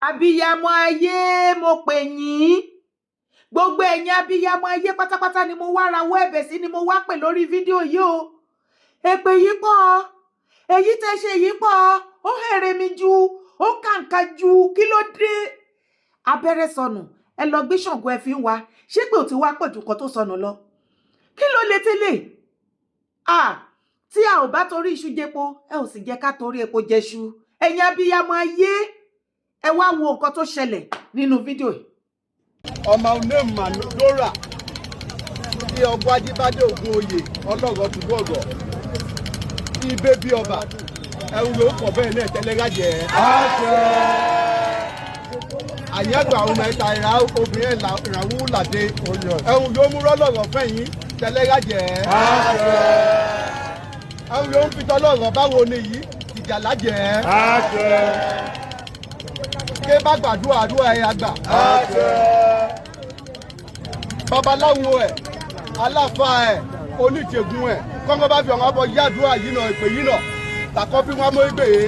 Abiyamọ ayé mo pè yín gbogbo ẹ̀yin abiyamọ ayé pátápátá ni mo wá rawọ́ ẹ̀bẹ̀ sí ni mo wá pè lórí fídíò yìí o èpè yìí pọ̀ èyí tẹ́ ṣe yìí pọ̀ ó hèrè mi ju ó kàǹkà ju kí ló dé abẹ́rẹ́ sọnù ẹ lọ gbé Ṣàngó ẹ fi ń wa ṣé pé ò ti wá pọ̀jù kan tó sọnù lọ kí ló lè tẹ́lẹ̀ tí a ò bá torí iṣu jẹpo ẹ ò sì jẹ́ ká torí epo jẹṣu ẹ̀yin abiyamọ ayé ẹ wá wo nǹkan tó ṣẹlẹ̀ nínú fídíò yìí. ọmọ onímọ̀ lóra bí ọgbọ́n ajíbádé ògùn oyè ọlọ́rọ̀ tùbọ̀ ọ̀gọ̀ bí bébí ọba ẹ̀rù ló pọ̀ bẹ́ẹ̀ náà tẹ́lẹ̀ rájẹ̀ àyẹ̀gbà ọmọ ẹ̀ta ìra obìnrin ìràwú làdé ẹ̀rù ló mú rọ́lọ́rọ̀ fẹ̀yìn tẹ́lẹ̀ rájẹ̀ ẹ̀rù ló ń fi tọ́lọ́rọ̀ báwo ni yìí ìjà lájẹ̀ ké bá gbàdúrà àdúrà ẹ̀ àgbà babaláwo ẹ̀ aláfa ẹ̀ oníjègùn ẹ̀ kọ́ńgọ́ bá fi ọ̀hún abọ́ yádùúrà yìí nà ìpè yìí nà tàkọ́ bí wọ́n mọ́ ìgbè yìí.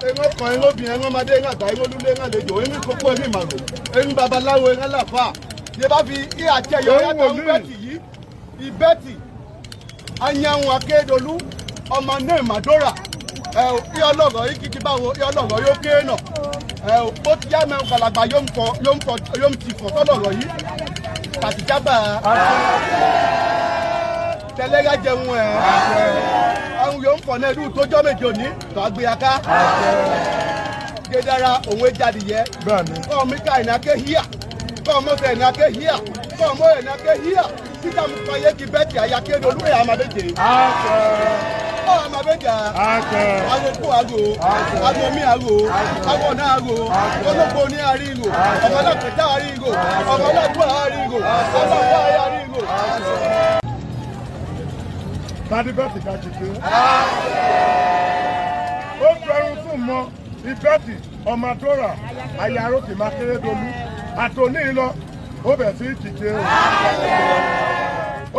ẹ̀rọ kan ẹ̀rọ obìnrin ẹ̀rọ ọmọdé ẹ̀rọ àgbà ẹ̀rọ olúlé ẹ̀rọ àlejò ẹ̀rọ kókó ẹ̀rọ ìmàlò ẹ̀rọ babaláwo ẹ̀rọ aláfa yẹ bá fi kí àti ẹ̀yọ yàtọ̀ ìbẹ́tì yìí ìbẹ́tì anyanwó Akérédolú ọmọ náà Màdóra kí ọlọ́rọ̀ yìí kìkì báwo kí ọlọ́rọ̀ yóò ké nà ó ti yá mẹ́rin kàlàgbà yóò ń ti fọ̀ sọ́lọ́rọ̀ yìí pàtìjábà tẹlẹ́gà jẹun àwọn yóò ń fọ̀ náà ẹ̀dùn tó jọ́ méje òní tó agbéyàká gédára òun jáde yẹ kọ́ ọmọ ká ẹ̀nà ké híà kọ́ ọmọ sẹ ẹ̀nà ké híà kọ́ ọmọ ẹ̀nà ké híà títà mú fàyè kí bẹ́ẹ̀tì àyà Akérédolú ẹ̀ àmàbẹ́jẹ. Àmàbẹ́jà agogo ago agomi ago agona ago olóko ní àríyìnbó ọmọlẹ́kẹ̀tà àríyìnbó ọmọlẹ́kùn àríyìnbó ọmọlẹ́kùn àríyìnbó. Tadibẹ́tì ká ti pé. Ó fẹ́ràn fún mọ ìbẹ́tì ọmọ Dóra ayáró kì máa Akérédolú àtòní lọ ó bẹ̀ sí ìkìkì o.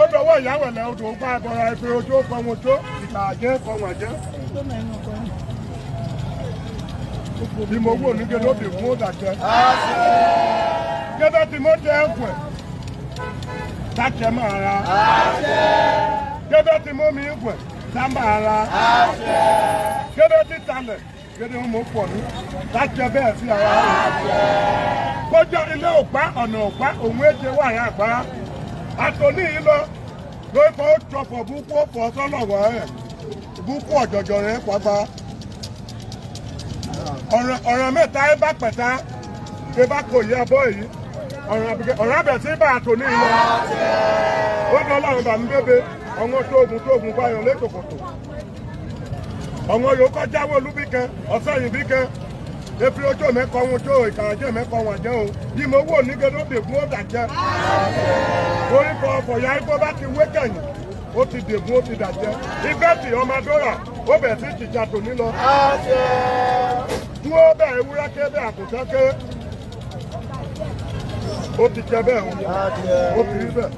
Ó dọwọ́ ìyàwó ẹ̀lẹ́ odò ń pa ẹ̀bọra ẹ̀fẹ̀ ojú ọ̀pọ̀ wọn tó ìgbà àjẹ́ kọ wọn jẹ́. Bí mo wò ní gẹ́gẹ́ lóde fún òdàjẹ́. Gẹ́gẹ́ tí mo jẹ́ ẹ̀kọ́ ẹ̀ dájẹ́ máa ra. Gẹ́gẹ́ tí mo mi ẹ̀kọ́ ẹ̀ dá máa ra. Gẹ́gẹ́ tí talẹ̀ gẹ́gẹ́ mo pọ̀ ní dájẹ́ bẹ́ẹ̀ sí ara rẹ̀. Kọjá ilé òpá ọ̀nà òpá òun èjè wà yà àgbá. Àtòní yìí lọ lórí kan ó tọpọ̀ búkú ọ̀pọ̀ sọ́lọ̀wọ̀ ẹ̀ búkú ọ̀jọ̀jọ̀ rẹ̀ pàpà ọ̀ràn mẹ́ta ẹ bá pẹ̀ta ẹ bá kò yẹ abọ́ yìí ọ̀ràn abẹ̀ sí bá àtòní yìí lọ ó ní ọlọ́run bà ń bébé ọ̀wọ́n tóògùn báyọ̀ létòkòtò ọ̀wọ́n yóò kọjá wọ olúbí kan ọ̀sẹ̀ yìí bí kan efi ojú mẹ́kọ̀ wọn tó ìkàràjẹ́ mẹ́kọ̀ wọn jẹ́ o yìí mo wò ní gẹ́gẹ́ dègún ó dàjẹ́ orí kan ọkọ̀ ya ikọ́ bá ti wé kẹ̀yìn ó ti dègún ó ti dàjẹ́ ìbẹ́tì ọmọ Dóra ó bẹ̀ sí ìjìjà tòní lọ. Wọ́n bẹ̀ ewúrẹ́ ké bẹ́ àkùtàn ké ó ti jẹ bẹ́ẹ̀ ó ti rí bẹ́ẹ̀.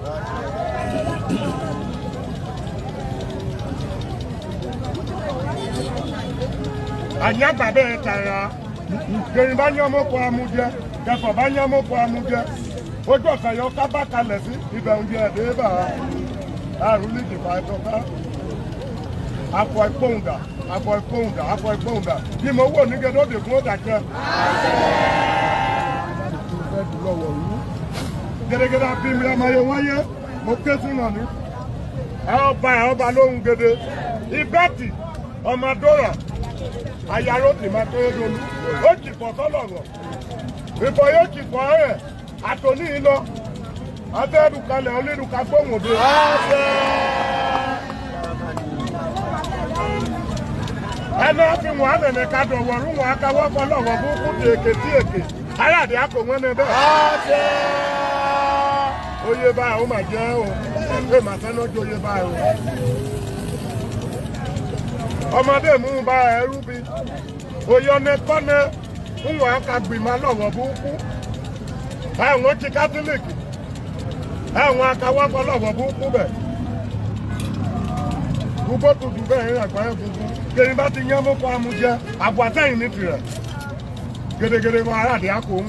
Àyàgbà bẹ́ẹ̀ tààrà gẹ̀yìn bá yán mọ́kọ amújẹ kẹfọ̀ bá yán mọ́kọ amújẹ ojú ọ̀sán yọ ká bá kalẹ̀ sí ibẹ̀ oúnjẹ ẹ̀dẹ́ bá àrùn ní ìdìbò àìtọ́ká afọ ìpóhùndà bí mo wò ní gẹ́gẹ́ òde fún òdàjẹ́. Gẹ́gẹ́gẹ́dẹ́ bí mi ọmọ yẹn wáyé mo ké sí náà ní ọba lóhùn gẹ́gẹ́ ìbẹ́tì ọmọ Dóra ayáró tì máa Akérédolú ó jì pọ̀ sọ́lọ̀rọ̀ ìbọn yóò jì pọ̀ rẹ̀ àtòní yìí lọ abẹ́rùkalẹ̀ olérùka gbóhùndé. ẹnu fi wọn ànẹ̀nẹ̀ ká dọ̀wọ̀ rú wọn akáwọ́ fọlọ́wọ́ búkú ti èké tí èké aláàdé àpò wọn ní bẹ́ẹ̀. Oyè báyìí ó mà jẹ́ o ẹ mà sẹ́nu ojú oyè báyìí o. Ọmọdé mú un bá ẹrú bi oyè ọ̀nẹ́kọ́nẹ́ ń wọ́n aka gbìmọ̀ lọ́wọ́ búkú àwọn ti kátólíìkì àwọn akáwọ́ fọlọ́wọ́ búkú bẹ̀. Gbogbo tuntun bẹ́ẹ̀ ń àgbáyé gbogbo kèrè bá ti yán mọ́kọ́ amújẹ àbọ̀ àtẹ̀yìn ní tirẹ̀. gẹ́gẹ́gẹ́ wọn aráàdé àkó wọn.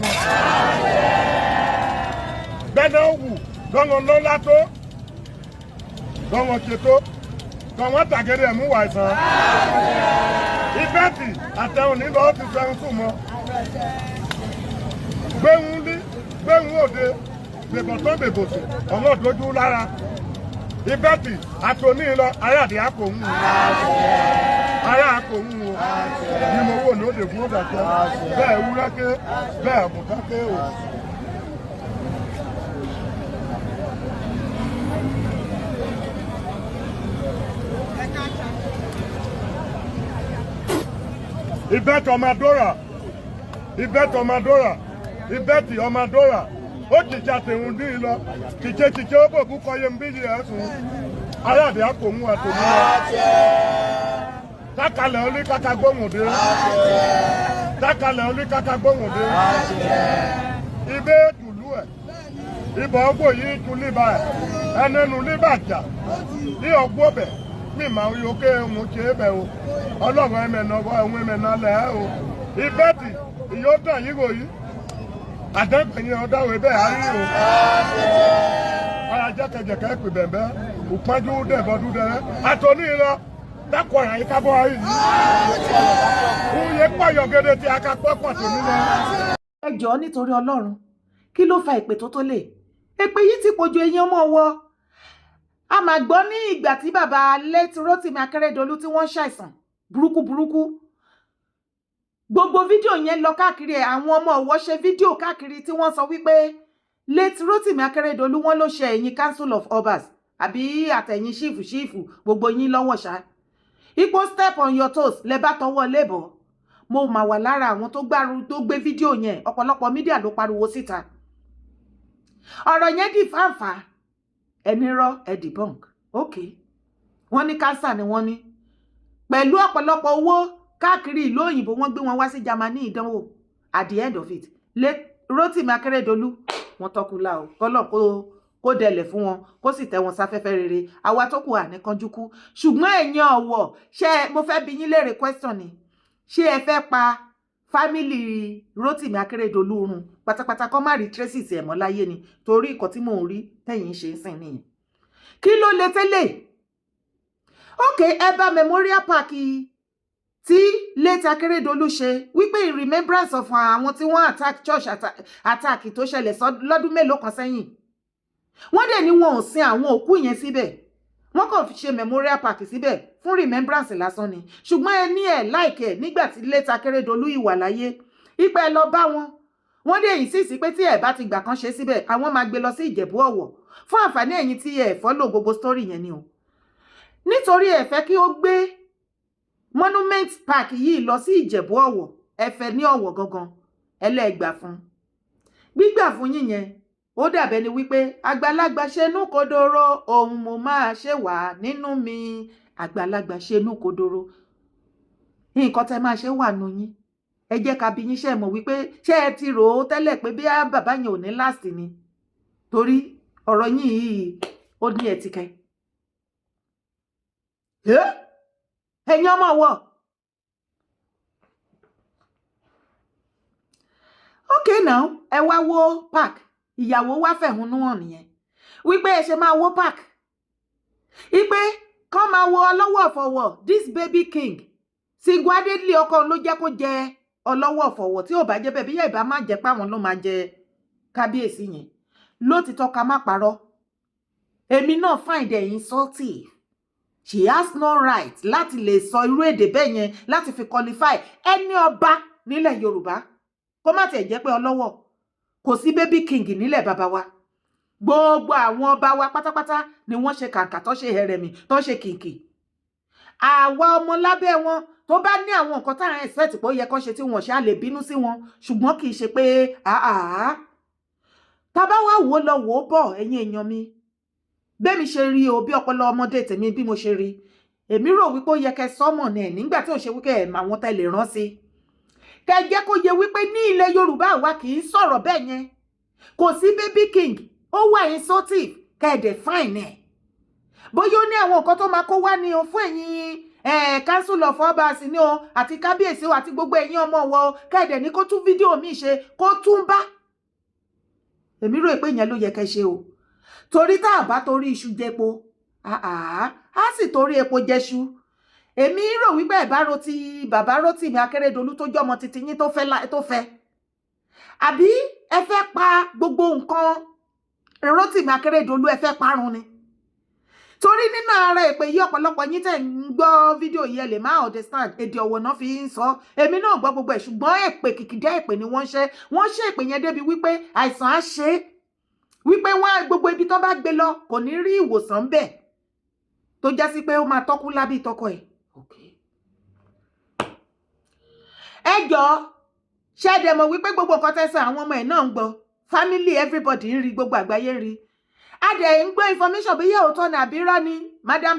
Bẹ́ẹ̀ni ó wù lọ́wọ́ lọ́lá tó lọ́wọ́ ṣètò lọ́wọ́ tàgẹ́rẹ́ ẹ̀mú wà ìsàn. Ìbẹ́ẹ̀tì àtẹ̀hùn nílò ó ti fẹ́ràn fún mọ́. Gbéhùn lí gbéhùn òde bèbọ̀tán bèbòtò ọmọ òdójú lára. Ìbẹ́ẹ̀tì àtòní lọ aráàdé àkó wọn. Ará àkó wọn o. Ní mo wò lóde fún òdàjẹ́ bẹ́ẹ̀ wúrẹ́kẹ́ bẹ́ẹ̀ mùtákẹ́ o. Ìbẹ́tì ọmọdóra ìbẹ́tì ọmọdóra ìbẹ́tì ọmọdóra ó jìjà tèhùn dín in lọ kìkẹ́ ó bòbú kọyé ń bí yìí ẹ̀sùn aráàdé àkòmú àtòmú lọ tákàlẹ̀ olí kàkà gbóhùn dé tákàlẹ̀ olí kàkà gbóhùn dé ibẹ̀ tùlú ẹ̀ ibọ̀ ọgbọ̀ yìí tu líbà ẹ̀ ẹnẹnu líbà jà ní ọgbọ̀ bẹ̀ mímà yòókè òun ṣe é bẹ̀ o ọlọ́run ẹ̀mẹ̀nà ohun ẹ̀mẹ̀nà lẹ̀ ẹ́ o ìbẹ́tì ìyóò tàn yín wò yìí àdẹ́gbẹ̀yìn ọ̀dáwò bẹ́ẹ̀ á rí o ara jẹ́kẹ̀jẹ̀kẹ́ pè bẹ̀m̀bẹ́ òpájú dẹ̀bọ̀dú dẹ̀rẹ́ àtọ́ní lọ dákọ̀ ẹ̀yà yìí kábọ̀ ayé yìí òye pọ̀yọ̀ gẹ́gẹ́ tí a ká pọ́pọ̀ tó nílẹ̀. ẹ jọ̀ọ́ nítorí ọlọ́run kí ló fa ìpè tó lè èpè yìí ti pọ̀jù eyín ọmọ wọ a máa gbọ́ ní ìgbà tí bàbá late Rotimi Akeredolu tí wọ́n ṣàìsàn burúkú gbogbo fídíò yẹn lọ káàkiri àwọn ọmọ Ọ̀wọ̀ ṣe fídíò káàkiri tí wọ́n sọ wípé late Rotimi Akeredolu wọ́n ló ṣe ẹ̀yìn Council of Obas àbí àtẹ̀yìn ṣífù gbogbo yín lọ́wọ́ ṣá ipò step on your toes lẹ bá tọwọ́ lébọ̀ mo mà wà lára àwọn tó gbé fídíò yẹn ọ̀pọ̀lọpọ̀ mídíà ló pariwo síta ọ̀rọ̀ yẹn di fáǹfà ẹni rọ ẹ debunk ok wọ́n ní kánsà ni wọ́n ní pẹ̀lú ọ̀pọ̀lọpọ̀ owó káàkiri ìlú òyìnbó wọ́n gbé wọn wá sí Germany ìdánwò at the end of it Rotimi Akeredolu wọ́n tọkùlà o kọlọ kó dẹlẹ̀ fún wọn kó sì tẹ́ wọn sáfẹ́fẹ́ rere àwa tó kù àníkanjúkú ṣùgbọ́n ẹ̀yin Ọ̀wọ̀ ṣé mo fẹ́ bi yín léèrè question ni ṣé ẹ fẹ́ pa fámìlì Rotimi Akeredolu run pátápátá kọ́ má rí traces ẹ̀ mọ́ láyé ni torí ìkọ́ tí mò ń rí tẹ̀yìn ṣe ń sìn nìyẹn kí ló lè tẹ́lẹ̀ ok ẹ bá memorial park tí late Akeredolu ṣe wípé in remembrance of àwọn tí wọ́n attack church attack tó ṣẹlẹ̀ lọ́dún mélòó kan sẹ́yìn wọ́n dẹ̀ ní wọn ò sin àwọn òkú yẹn síbẹ̀ wọ́n kàn fi ṣe memorial park síbẹ̀ fún remembrance lásán ni ṣùgbọ́n ẹ ní ẹ̀ láìkẹ̀ nígbà tí late Akeredolu ìwà láyé ipa ẹ lọ bá wọ́n dẹ̀ insist pé tí ẹ bá ti gbà kan ṣe síbẹ̀ àwọn máa gbé lọ sí Ìjẹ̀bú Ọ̀wọ̀ fún àǹfààní ẹ̀yin tí ẹ follow gbogbo story yẹn ni o nítorí ẹ fẹ́ kí ó gbé monument park yìí lọ sí Ìjẹ̀bú Ọ̀wọ̀ ẹ fẹ́ ní Ọ̀wọ̀ gangan ẹlẹ́gbà fún gbígbà fún yín yẹn ó dàbẹ́ ni wípé àgbàlagbà ṣenú kodoro ohun mo máa ṣe wà nínú mi àgbàlagbà ṣenú kodoro nǹkan tẹ́ máa ṣe wà nù yín ẹ jẹ́ ká bi yín ṣe mọ̀ wípé ṣé ẹ ti rò ó tẹ́lẹ̀ pé bí bàbá yẹn ò ní last ni torí ọ̀rọ̀ yín yìí ó ní ẹ̀tìkẹ́ ẹ̀yin ọmọ wọ̀ okay now ẹ wá wó park ìyàwó wá fẹ̀hónú hàn nìyẹn wípé ẹ ṣe máa wó park wípé kán máa wo ọlọ́wọ́ ọ̀fọ̀wọ̀ this baby king single-handedly ọkọ ló jẹ́ kó jẹ ọlọ́wọ́ ọ̀fọ̀wọ̀ tí ò bá jẹ́ bẹ́ẹ̀ bí yẹ́ ìbá má jẹ́ páwọn ló máa jẹ kábíyèsí yẹn lótìtọ́ ká má parọ́ èmi náà find it insulting she has no right láti lè sọ irú èdè bẹ́ẹ̀ yẹn láti fi qualify ẹni ọba nílẹ̀ Yorùbá kó má tiẹ̀ jẹ́ pé ọlọ́wọ̀ kò sí baby king nílẹ̀ bàbá wa gbogbo àwọn ọba wa pátápátá ni wọ́n ṣe kàǹkà tó ṣe hẹrẹmì tó ṣe kìnkì àwa ọmọ lábẹ́ wọn tó bá ní àwọn nǹkan táwọn expect pé ó yẹ kó ṣe tí wọ́n ṣe á lè bínú sí wọn ṣùgbọ́n kì í ṣe pé tábá wá wò lọ wò bọ̀ ẹ̀yin èèyàn mi bẹ́ẹ̀ mi ṣe rí o bí ọpọlọ ọmọdé tèmi bí mo ṣe rí èmi rò wípé ó yẹ kẹ́ sọ́mọ̀ ní ẹ̀ nígbà tí ò ṣe wípé ẹ̀ mà wọ́n tẹ́lẹ̀ rán sí kẹ́ jẹ́ kó yẹ wípé ní ilẹ̀ Yorùbá wa kì í sọ̀rọ̀ bẹ́ẹ̀ yẹn kò sí baby king ó wà insultive kẹ́ ẹ̀ dẹ̀ fine ẹ̀ bóyá ó ní àwọn nǹkan tó máa kó wá ní o fún council of obas ni o àti kábíyèsí o àti gbogbo ẹ̀yin ọmọ wọ o kẹ́ẹ̀dẹ̀ ní kó tún fídíò mi ṣe kó tún bá èmi rò pé ìyẹn ló yẹ kẹ́ ṣe o torí tá a bá torí iṣu jẹpo á sì torí epo jẹṣu èmi rò wípé ìbárò ti bàbá Rótìmí Akérédolú tó jọmọ titi yín tó fẹ́ àbí ẹ fẹ́ pa gbogbo nǹkan Rótìmí Akérédolú ẹ fẹ́ parun ni torí nínú ara èpè yìí ọ̀pọ̀lọpọ̀ yín tẹ̀ ń gbọ́ fídíò yìí ẹ lè má understand èdè ọ̀wọ̀ náà fi ń sọ èmi náà gbọ́ gbogbo ẹ̀ ṣùgbọ́n èpè kìkìdá èpè ni wọ́n ṣe èpè yẹn débi wípé àìsàn á ṣe é wípé wọ́n gbogbo ibi tó bá gbé lọ kò ní rí ìwòsàn bẹ́ẹ̀ tó já sí pé ó máa tọ́kú lábí tọkọ ẹ̀. ẹ jọ̀ọ́ ṣẹ́ẹ̀dẹ̀ mọ̀ wípé gbogbo nǹkan tẹ́sán àwọn ọmọ ẹ̀ náà ń gbọ́ family everybody ń rí gbogbo àgbáyé ń rí a dẹ̀ ń gbé information bí yẹ́ òótọ́ ní àbírọ́ ni Madam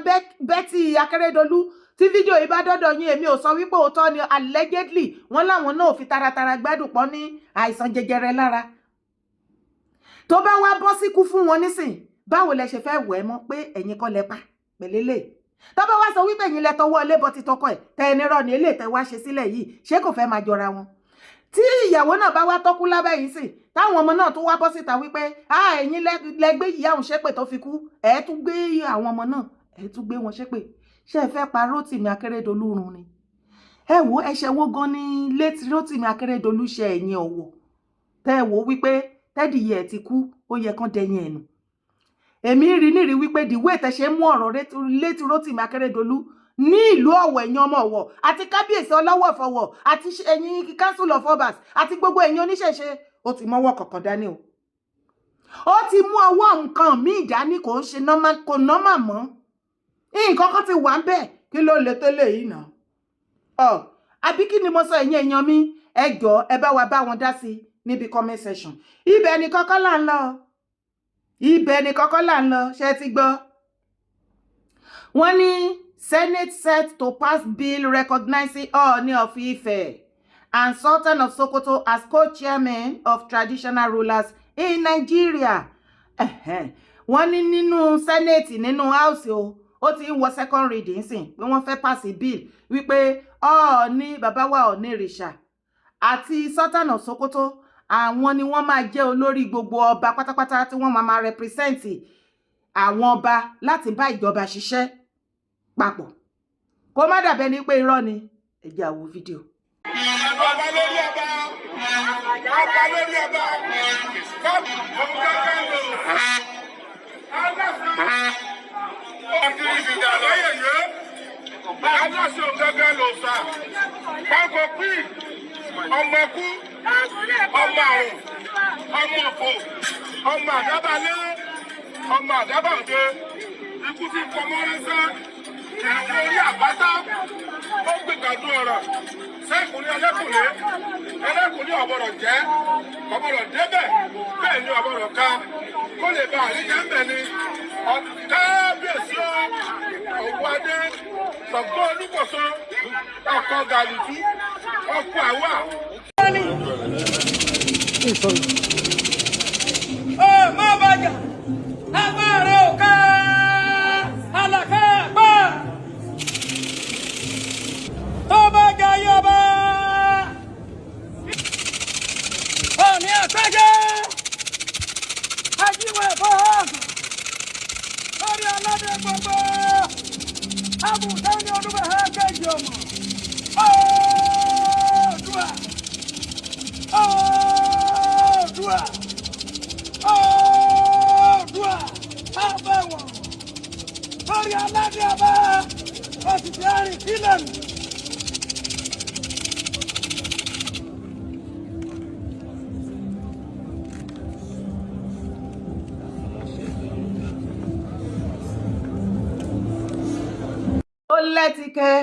Betty Akérédolú tí fídíò yìí bá dọ́dọ̀ yín èmi ò sọ wípé òótọ́ ni allegedly wọ́n láwọn náà fi taratara gbádùn pọ̀ ní àìsàn jẹjẹrẹ lára tó bá wá bọ́ síkú fún wọn nísìn báwo lẹ ṣe fẹ́ wẹ̀ mọ́ pé ẹ̀yin kọ́ lẹ pa pẹ̀lẹ́lẹ̀ tó bá wá sọ wípé ẹ̀yin lẹ tọwọ́ lébọ ti tọkọ ẹ̀ tẹ ẹni rọ ní ilé tẹ wá ṣe sílẹ̀ yìí ṣé kò fẹ́ máa jọra wọn tí ìyàwó náà bá wá tọ́kú lábẹ́ yìí sì táwọn ọmọ náà tún wá bọ́ síta wípé ẹ̀yin lẹ gbé ìyá òun ṣépè tó fi kú ẹ̀ tún gbé àwọn ọmọ náà ẹ̀ tún gbé wọn ṣépè ṣé ẹ fẹ́ pa Rótìmí Akérédolú run ni ẹ wo ẹ̀ṣẹ̀ wo gan ni létí Rótìmí Akérédolú ṣe ẹ̀yin ọ̀wọ̀ tẹ́ ẹ wò wípé tẹ́dìyẹ ẹ̀ ti kú ó yẹ kán dẹ̀yìn ẹ̀nu èmi rí nírí wípé dìwé tẹ́ ṣe mú ọ̀rọ̀ létí Rótìmí Akérédolú ní ìlú Ọ̀wọ̀ ẹ̀yin ọmọ Ọ̀wọ̀ àti kábíyèsí ọlọ́wọ̀ fọwọ̀ àti ẹ̀yin council of obas àti gbogbo ẹ̀yin oníṣẹ̀ṣe ó ti mọ́wọ́ kọ̀ọ̀kan dání o ó ti mú ọwọ́ nǹkan míì dání kò ń ṣe kò nọ́mà mọ́ nǹkan kan ti wà ń bẹ̀ kí ló lè tẹ́lẹ̀ yìí nà àbí kí ni mo sọ ẹ̀yin èèyàn mi ẹ jọ̀ọ́ ẹ bá wa bá wọn dá sí níbi comment section ibẹ̀ ni kọ́kọ́ là ń lọ ṣe ti gbọ́ wọ́n ní Senate set to pass bill recognizing Ooni of Ife and Sultan of Sokoto as co-chairmen of traditional rulers in Nigeria. Wọ́n ní nínú Senate nínú House ó ti ń wọ second reading sìn pé wọ́n fẹ́ pass bill wípé Ooni bàbá wa Ooni Ìrìṣà àti Sultan of Sokoto àwọn ni wọ́n máa jẹ́ olórí gbogbo ọba pátápátá tí wọ́n máa represent àwọn ọba láti bá ìjọba ṣiṣẹ́ papọ̀ kó má dàbẹ́ ní pé irọ́ ni ẹ jẹ́ á wo fídíò. ọba lórí ọba aláṣẹ ògẹ́gẹ́ ló sà pákó pí ọmọ kú ọmọ àrùn ọmọ òfò ọmọ àdábálé ọmọ àdábàdé ikú ti pọmọ rẹsẹ ìrìn orí àbátá ó gbìgbàdú ọ̀rọ̀ sẹ́kùnrin ẹlẹ́kùnrin ọ̀bọ̀rọ̀ jẹ́ ọ̀bọ̀rọ̀ débẹ̀ bẹ́ẹ̀ ni ọ̀bọ̀rọ̀ ká kó lè bá àríjẹ́ mbẹ̀ ni kábíyèsí Ògúnadé Ṣàngó Olúkòso ọkọ̀ gàlùtú ọkọ̀ àwà. Ó má bàjá agbára òkà àlàkà àgbà tó bá jayé ọba Ọọ̀ni àpẹjẹ ajíwèé fọ́ọ̀gù lórí aládé gbogbo abùsẹ́ni ọdún bẹ̀rẹ̀ kejì ọmọ Oòduà Oòduà Oòduà abẹ́wọ̀n lórí aládé ọba òṣìṣẹ́ àrìn sílẹ̀ mi. Lẹ́tìkẹ́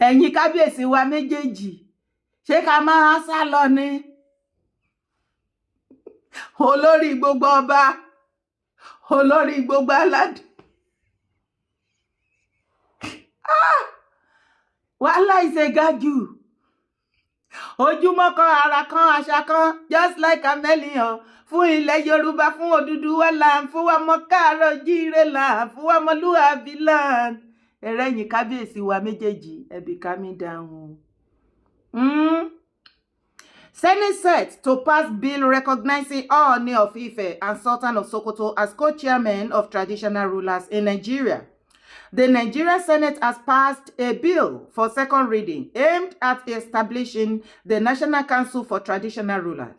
ẹ̀yin kábíyèsí wa méjèèjì ṣé ká máa sá lọ ni olórí gbogbo ọba olórí gbogbo aládé wàhálà ìṣègájù ojúmọ́ kan ara kan àṣà kan just like chameleon fún ilẹ̀ Yorùbá fún Odùduwà land fún ọmọ Káàárọ̀ Jíire land fún ọmọlúwàbí land ẹ̀rẹ́yìn kábíyèsí wa méjèèjì ẹ̀bí calm down. Senate set to pass bill recognizing Ooni of Ife and Sultan of Sokoto as co-chairmen of traditional rulers in Nigeria. The Nigerian Senate has passed a bill for second reading aimed at establishing the National Council for Traditional Rulers.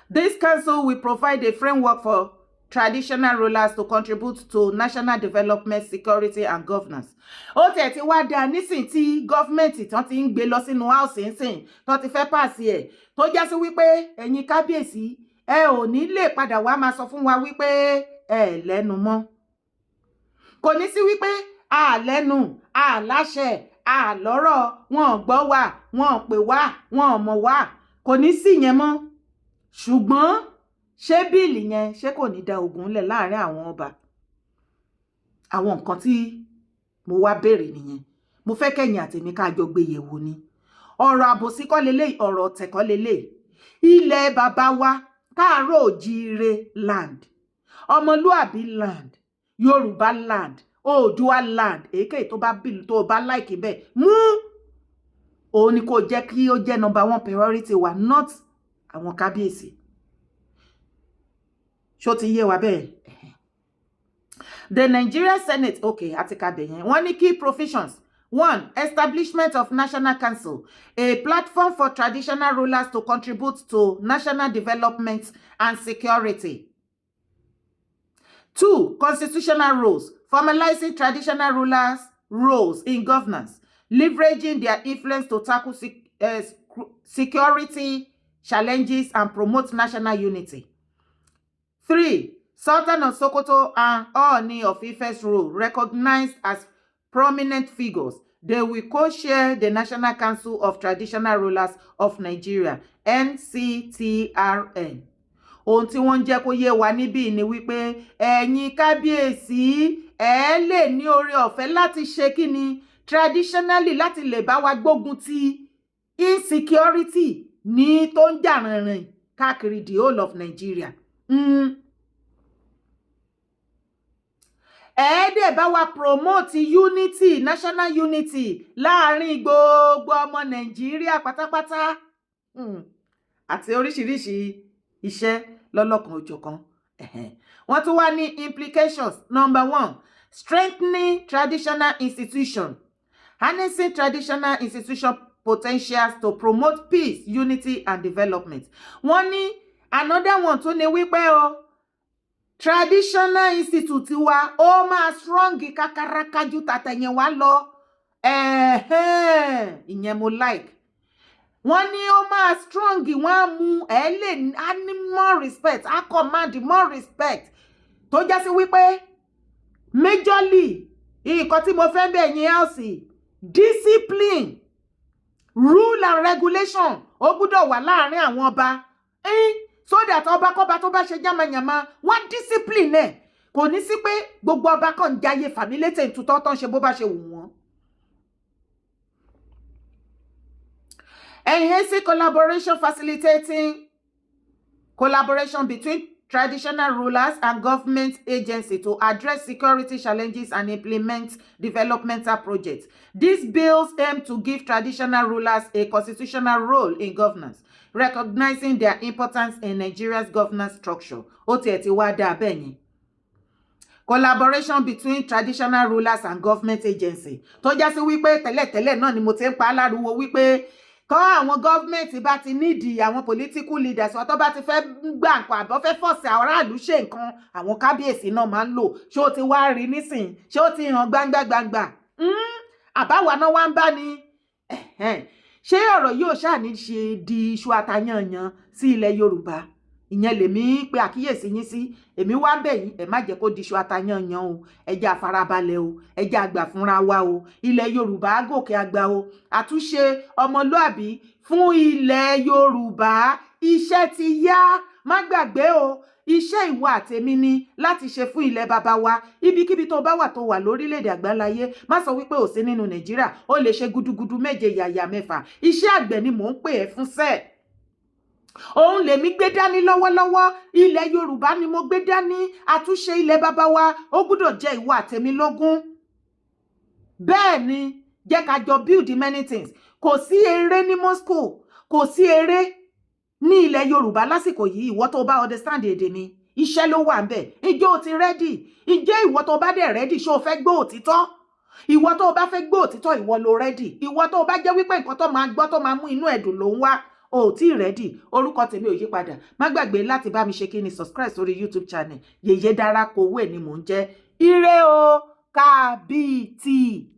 This council will provide a framework for traditional rulers to contribute to national development, security, and governance. Ó tẹ̀ ti wá dáa nísìn tí gọ́fìmẹ̀ntì tán ti ń gbé lọ sínú house nsìn tán ti fẹ́ pàṣẹ ẹ̀ tó já sí wípé ẹ̀yin kábíyèsí ẹ ò ní lè padà wá máa sọ fún wa wípé ẹ lẹ́nu mọ́. Kò ní sí wípé a lẹ́nu, a láṣẹ, a lọ́rọ̀, wọn ò gbọ́ wa, wọn ò pè wá, wọn ò mọ̀ wá. Kò ní sí yẹn mọ́. Ṣùgbọ́n ṣé bíìlì yẹn ṣé kò ní da ogun lẹ̀ láàrin àwọn ọba? Àwọn nǹkan tí mo wá béèrè nìyẹn. Mo fẹ́ kẹ́yìn àtèmi ká jọ gbé yẹ̀wò ni. Ọ̀rọ̀ àbòsí kọ́ leléyìí, ọ̀rọ̀ ọ̀tẹ̀ kọ́ leléyìí. Ilẹ̀ bàbá wa Káàárọ̀ Oòjíire land, ọmọlúàbí land, Yorùbá land, Oòduà land, èyíkéyìí tó bá bìlù tó bá láìkì bẹ́ẹ̀ mú. Òun ni kò jẹ́ kí ó jẹ́ number one priority wa, not àwọn kábíyèsí. Ṣó ti yé wa bẹ́ẹ̀? The Nigerian Senate, okay, àti ká bẹ̀ yẹn. Wọ́n ní key provisions. 1. Establishment of National Council, a platform for traditional rulers to contribute to national development and security. 2. Constitutional rules, formalizing traditional rulers' roles in governance, leveraging their influence to tackle security challenges and promote national unity. 3. Sultan of Sokoto and Ooni of Ife's role recognized as prominent figures. They will co-share the National Council of Traditional Rulers of Nigeria, NCTRN. Ohun tí wọ́n jẹ́ kó yé wa níbí ni wípé ẹ̀yin kábíyèsí ẹ lè ní oore ọ̀fẹ́ láti ṣe kíni traditionally láti lè bá wa gbógun ti insecurity ní tó ń jà rìnrìn káàkiri the whole of Nigeria. Ẹ̀ẹ́dẹ̀ bá wa promote unity, national unity láàrin gbogbo ọmọ Nàìjíríà pátápátá. Àti oríṣiríṣi iṣẹ́ lọ́lọ́kan òjọ̀kan. Wọ́n tún wá ní implications. Number 1, strengthening traditional institution. Harnessing traditional institution potentials to promote peace, unity, and development. Wọ́n ní another one tún ní wípé o. Traditional institute wa ó máa strong kakaraka ju tàtẹ̀yìn wa lọ. Ìyẹn mo like. Wọ́n ní ó máa strong, wọ́n mú lè ní more respect, á command more respect. Tó já sí wípé majorly nǹkan tí mo fẹ́ bẹ̀ yín house, discipline, rule and regulation ó gbọ́dọ̀ wà láàrin àwọn ọba. So that ọba kọ́ba tó bá ṣe yamayama wọ́n discipline ẹ̀. Kò ní sí pé gbogbo ọba kan jayé fàmílétè ìtútọ́ tán ṣe bó bá ṣe wù wọ́n. Enhancing collaboration, facilitating collaboration between traditional rulers and government agencies to address security challenges and implement developmental projects. These bills aim to give traditional rulers a constitutional role in governance, recognizing their importance in Nigeria's governance structure. Ó tiẹ̀ ti wá dà bẹ́ẹ̀ yẹn. Collaboration between traditional rulers and government agencies. Tó já sí wípé tẹ́lẹ̀tẹ́lẹ̀ náà ni mo ti ń pa láruwo wípé tó àwọn gọ́ọ̀mẹ̀ntì bá ti nídìí àwọn political leaders wọ́n tó bá ti fẹ́ gbà nǹkan àbọ̀ fẹ́ fọ́ọ̀sì àwọn aráàlú ṣe nǹkan àwọn kábíyèsí náà máa ń lò. Ṣé ó ti wá rí nísìn? Ṣé ó ti hàn gbangba? Àbáwa náà wá ń bá ní. Ṣé ọ̀rọ̀ yóò ṣáà ní ṣe di iṣu atayanyan sí ilẹ̀ Yorùbá? Ìyẹn lèmi pé àkíyèsí yín sí. Èmi wá bẹ̀ yín ẹ má jẹ́ kó di iṣu atayanyan o. Ẹ jẹ́ àfarabalẹ̀ o. Ẹ jẹ́ àgbà fúnra wa o. Ilẹ̀ Yorùbá gòkè àgbà o. Àtúnṣe ọmọlúàbí fún ilẹ̀ Yorùbá. Iṣẹ́ ti yá. Má gbàgbé o. Iṣẹ́ ìwọ àtèmi ni láti ṣe fún ilẹ̀ baba wa. Ibikíbi tó bá wà tó wà lórílẹ̀-èdè àgbáláyé, má sọ wípé ò sí nínú Nàìjíríà, ó lè ṣe gudugudu méje yàyà mẹ́fà. Iṣẹ́ àgbẹ̀ ni mò ń pè ẹ́ fún sẹ́ẹ̀. Òun lèmi gbé dání lọ́wọ́lọ́wọ́. Ilẹ̀ Yorùbá ni mo gbé dání. Àtúnṣe ilẹ̀ baba wa ó gbọ́dọ̀ jẹ́ ìwọ àtèmi lógún. bẹ́ẹ̀ ni jẹ́ ká jọ build many things. Kò sí eré ní Moscow, kò sí eré ní ilẹ̀ Yorùbá lásìkò yìí. Ìwọ tó bá understand èdè mi, iṣẹ́ ló wà ńbẹ̀. Ǹjẹ́ o ti ready? Ǹjẹ́ ìwọ tó bá dẹ̀ ready ṣé o fẹ́ gbọ́ òtítọ́? Ìwọ tó bá fẹ́ gbọ́ òtítọ́, ìwọ ló ready. Ìwọ tó bá jẹ́ wípé nǹkan tó máa gbọ́ tó máa mú inú ẹ̀dùn ló ń wá, o ò tí ready. Orúkọ tèmi ò yí padà. Má gbàgbé láti bá mi ṣe kíni subscribe sórí YouTube channel. Yèyé Dára Kowé ni mò ń jẹ́. Ire o, kábíìtì.